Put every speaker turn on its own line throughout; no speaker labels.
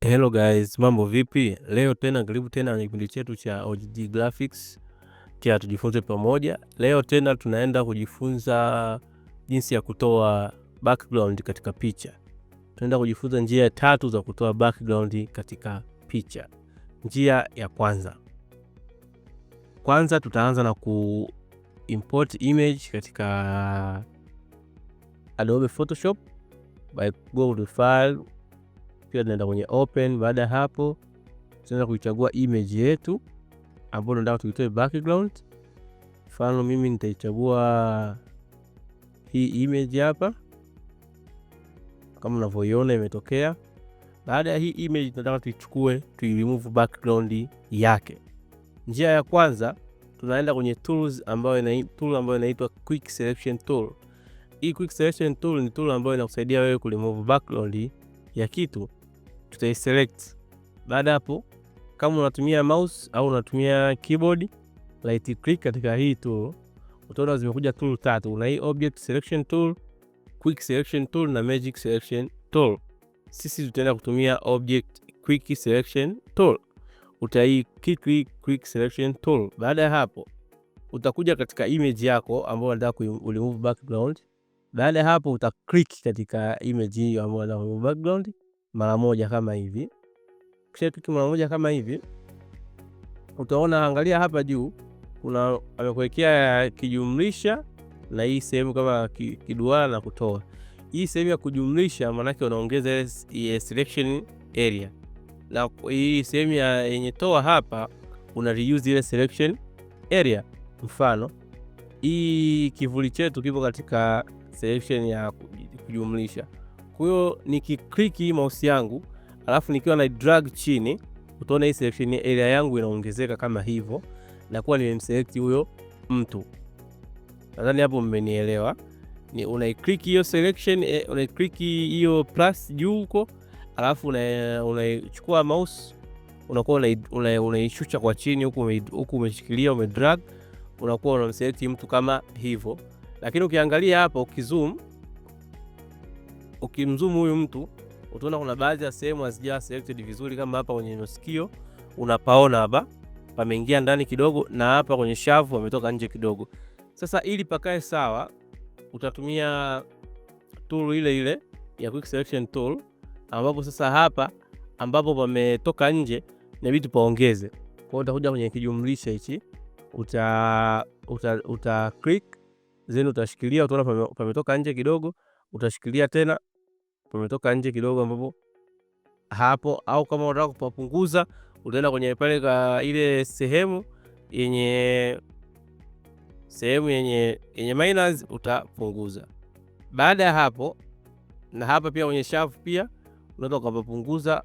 Hello guys, mambo vipi? Leo tena karibu tena kwenye kipindi chetu cha OGG Graphics cha tujifunze pamoja. Leo tena tunaenda kujifunza jinsi ya kutoa background katika picha. Tunaenda kujifunza njia 3 za kutoa background katika picha. Njia ya kwanza tutaanza na import image katika Adobe Photoshop by go to file, pia tunaenda kwenye open. Baada ya hapo tunaenda kuichagua image yetu ambayo tunataka tuitoe background. Mfano mimi nitaichagua hii image hapa kama unavyoiona imetokea. Baada ya hii image tunataka tuichukue, remove background yake. Njia ya kwanza tunaenda kwenye tools ambayo inaitwa quick selection tool. Hii quick selection tool ni tool ambayo inakusaidia wewe remove background ya kitu. Tutaiselect. Baada hapo kama unatumia mouse au unatumia keyboard, right click katika hii tool, utaona zimekuja tool 3. Una hii object selection tool, quick selection tool na magic selection tool. Sisi tutaenda kutumia object quick selection tool. Utai click quick selection tool. Baada ya hapo utakuja katika image yako ambayo unataka remove background. Baada ya hapo uta click katika image hiyo ambayo unataka remove background mara moja kama hivi. Kisha click mara moja kama hivi, utaona angalia hapa juu kuna amekuwekea kijumlisha na hii sehemu kama kiduara na kutoa. Hii sehemu ya kujumlisha maana yake unaongeza selection area, na hii sehemu yenye toa hapa una reuse ile selection area. Mfano hii kivuli chetu kipo katika selection ya kujumlisha. Kwa hiyo nikiklik hii mouse yangu alafu nikiwa na drag chini, utaona hii selection area yangu inaongezeka kama hivyo, na kuwa nimemselect huyo mtu. Nadhani hapo mmenielewa. Ni unaiclick hiyo selection, unaiclick hiyo plus juu huko, alafu unaichukua mouse unakuwa unaishusha kwa chini huku umeshikilia umedrag, unakuwa unamselect mtu kama hivyo. Lakini ukiangalia hapa ukimzoom huyu mtu, utaona kuna baadhi ya sehemu hazija selected vizuri, kama hapa kwenye masikio unapaona hapa pameingia ndani kidogo, na hapa kwenye shavu pametoka nje kidogo. Sasa ili pakae sawa, utatumia tool ile ya quick selection tool, ambapo sasa hapa ambapo pametoka nje inabidi paongeze. Kwa hiyo utakuja kwenye kijumlisha hichi, uta click, then utashikilia, utaona pametoka nje kidogo, utashikilia tena pametoka nje kidogo, ambapo hapo. Au kama unataka kupunguza, utaenda kwenye pale kwa ile sehemu yenye minus, utapunguza. Baada ya hapo, na hapa pia kwenye shafu pia unaweza kupunguza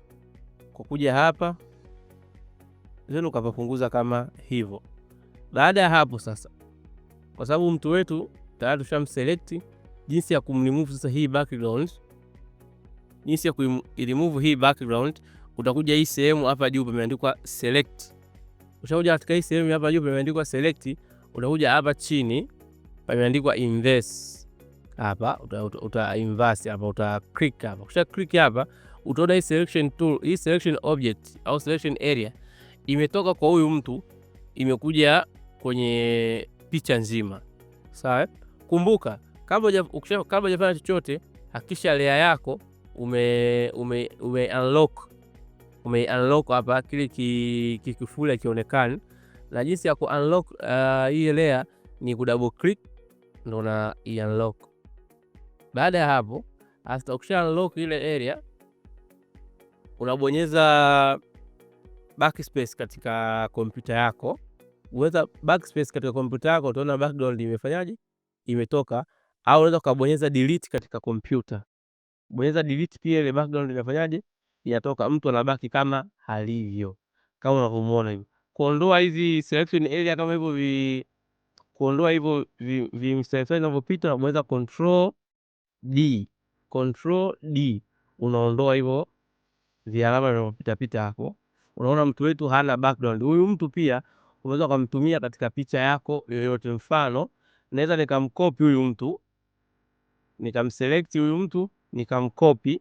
kwa kuja hapa, zenu ukapunguza kama hivyo. Baada ya hapo sasa, kwa sababu mtu wetu tayari tushamselect, jinsi ya kumremove sasa hii background, jinsi ya kuiremove hii background, utakuja hii sehemu hapa juu pameandikwa select. Ushakuja katika hii sehemu hapa juu pameandikwa select, utakuja hapa chini pameandikwa inverse. Hapa uta inverse hapa, uta click hapa. Ukisha click hapa, utaona hii selection tool, hii selection object au selection area imetoka kwa huyu mtu imekuja kwenye picha nzima. Sawa? Kumbuka kabla hujafanya chochote, hakikisha layer yako ume unlock hapa kile kifuli kionekane. Na jinsi ya ku unlock hii layer ni ku double click ndo na unlock. Baada ya hapo, hata ukisha unlock ile area, unabonyeza backspace katika kompyuta yako. Uweza backspace katika kompyuta yako, utaona background imefanyaje, imetoka. Au unaweza kubonyeza delete katika kompyuta. Bonyeza delete pia, ile background inafanyaje, inatoka, mtu anabaki kama halivyo, kama unavyomuona hivi. Kuondoa hizi selection area kama hivyo, kuondoa hivyo mstari unavyopita, unaweza control D, unaondoa hivyo vialama vinavyopita pita hapo. Unaona mtu wetu hana background. Huyu mtu pia unaweza kumtumia katika picha yako yoyote. Mfano naweza nikamcopy huyu mtu, nikamselect huyu mtu, nikamcopy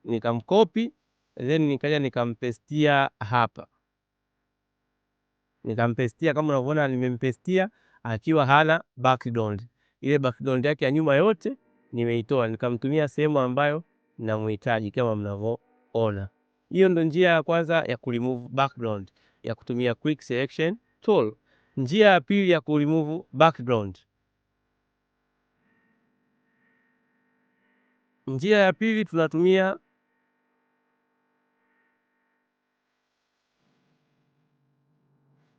nikamcopy then nikaja nikampestia hapa, nikampestia kama unavyoona nimempestia akiwa hana background. Ile background yake ya nyuma yote nimeitoa, nikamtumia sehemu ambayo ninamhitaji kama mnavyoona. Hiyo ndo njia ya kwanza ya kuremove background ya kutumia quick selection tool. Njia ya pili ya kuremove background, njia ya pili tunatumia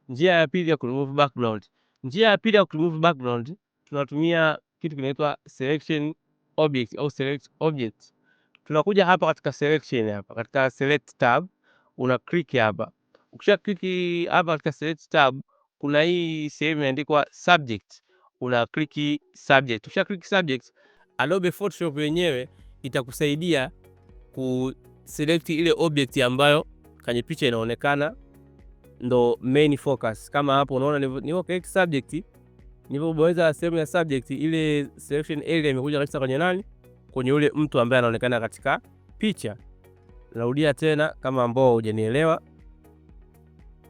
njia ya pili ya kuremove background. Njia ya pili ya kuremove background tunatumia kitu kinaitwa selection object au select object. Tunakuja hapa katika selection, hapa katika select tab una click hapa. Ukisha click hapa katika select tab kuna hii sehemu imeandikwa subject, una click subject. Ukisha click subject, Adobe Photoshop yenyewe itakusaidia ku select ile object ambayo kwenye picha inaonekana ndo main focus. Kama hapo unaona nilivyo click subject, nilipobonyeza sehemu ya subject, ile selection area imekuja kabisa kwenye nani, kwenye ule mtu ambaye anaonekana katika picha. Narudia tena kama ambao hujanielewa,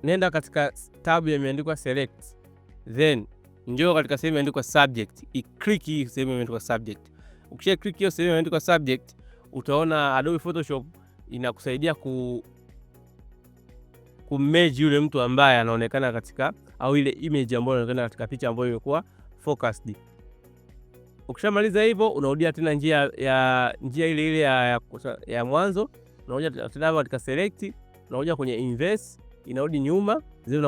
nenda katika tab imeandikwa select, then njoo katika sehemu imeandikwa subject, i-click hii sehemu imeandikwa subject. Ukisha click hiyo sehemu imeandikwa subject, utaona Adobe Photoshop inakusaidia kumerge yule mtu ambaye anaonekana katika, au ile image ambayo inaonekana katika picha ambayo imekuwa focused. Ukishamaliza hivyo unarudia tena njia ile ile ya mwanzo, unakuja tena katika select, unakuja kwenye inverse, inarudi nyuma, zile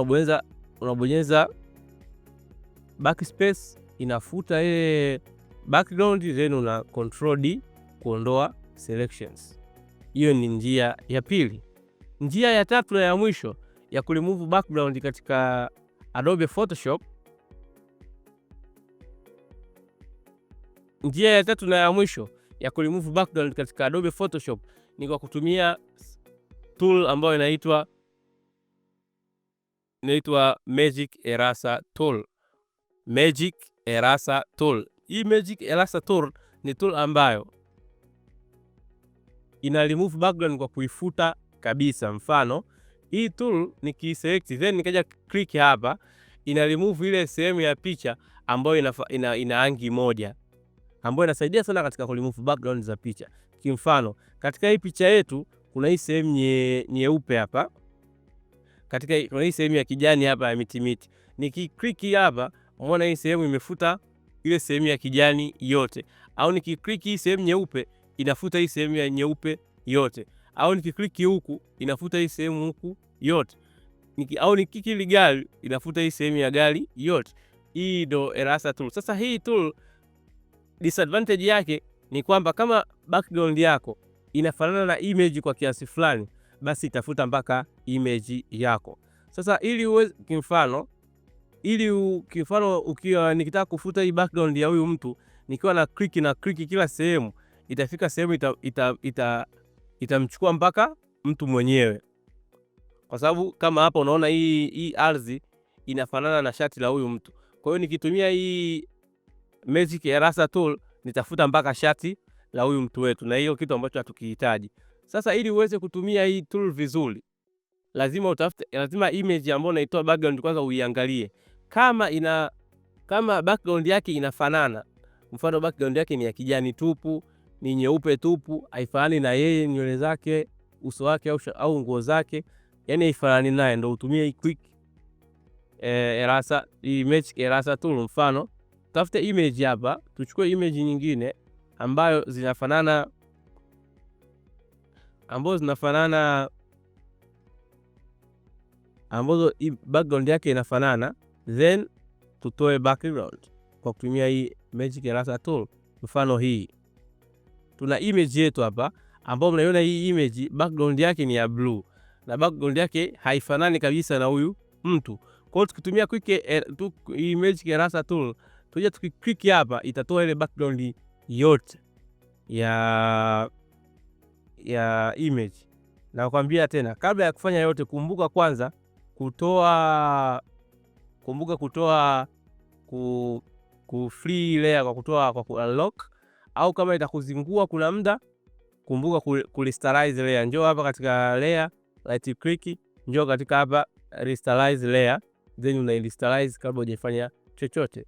unabonyeza backspace, inafuta ile background, then una control D kuondoa selections. Hiyo ni njia ya pili. Njia ya tatu na ya mwisho ya kuremove background katika Adobe Photoshop, njia ya tatu na ya mwisho ya kuremove background katika Adobe Photoshop ni kwa kutumia tool ambayo inaitwa Magic Eraser Tool. Magic Eraser Tool. Hii Magic Eraser Tool ni tool ambayo ina remove background kwa kuifuta kabisa. Mfano, hii tool nikiselect then nikaja click hapa, ina remove ile sehemu ya picha ambayo ina rangi moja, ambayo inasaidia sana katika ku remove background za picha. Kimfano, katika hii picha yetu kuna hii sehemu nyeupe hapa, kuna hii sehemu ya kijani hapa ya miti. Nikiklik hapa, umeona hii sehemu imefuta ile sehemu ya kijani yote, au nikiklik hii sehemu nyeupe inafuta hii sehemu ya nyeupe yote, au nikiklik huku inafuta hii sehemu huku yote, au nikiklik ile gari inafuta hii sehemu ya gari yote. Hii ndo eraser tool. Sasa hii tool disadvantage yake ni kwamba kama background yako inafanana na image kwa kiasi fulani, basi itafuta mpaka image yako. Sasa ili uweze, kimfano ukiwa nikitaka kufuta hii background ya huyu mtu, nikiwa na click kila sehemu, itafika sehemu itamchukua mpaka mtu mwenyewe, kwa sababu kama hapa unaona hii ardhi inafanana na shati la huyu mtu. Kwa hiyo nikitumia hii Magic Eraser Tool nitafuta mpaka shati la huyu mtu wetu, na hiyo kitu ambacho hatukihitaji. Sasa ili uweze kutumia hii tool vizuri, lazima image ambayo unaitoa background kwanza uiangalie kama background yake inafanana. Mfano background yake ni ya kijani tupu, ni nyeupe tupu, haifanani na yeye, nywele zake, uso wake au nguo zake, yani haifanani naye, ndio utumie hii quick Magic Eraser Tool. Mfano, tafuta image hapa, tuchukue image nyingine ambazo background yake inafanana, then tutoe background kwa kutumia hii Magic Eraser Tool. Mfano, hii tuna image yetu hapa ambayo mnaiona hii image background yake ni ya blue na background yake haifanani kabisa na huyu mtu. Kwa hiyo tukitumia hii Magic Eraser Tool, tuje tukiklik hapa, itatoa ile background yote ya image. Na nakwambia tena, kabla ya kufanya yote, kumbuka kwanza kutoa ku free layer kwa ku unlock, au kama itakuzingua kuna muda kumbuka kuresterize layer. Njoo hapa katika layer, right click, njoo katika hapa rasterize layer, then una rasterize kabla hujafanya chochote.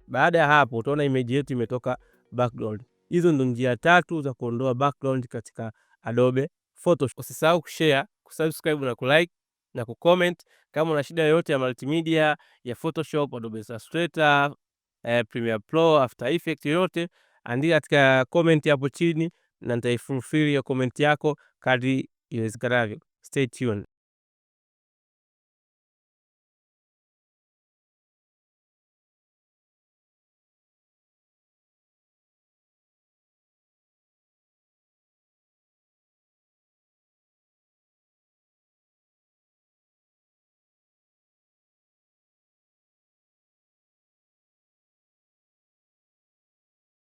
Baada ya hapo utaona image yetu imetoka background. Hizo ndo njia 3 za kuondoa background katika Adobe Photoshop. Usisahau kushare, kusubscribe na kulike na kucomment. Kama una shida yoyote ya multimedia, ya Photoshop, Adobe Illustrator, Premiere Pro, After Effects yoyote, andika katika comment hapo chini na nitaifulfill hiyo comment yako kadri iwezekanavyo. Stay tuned.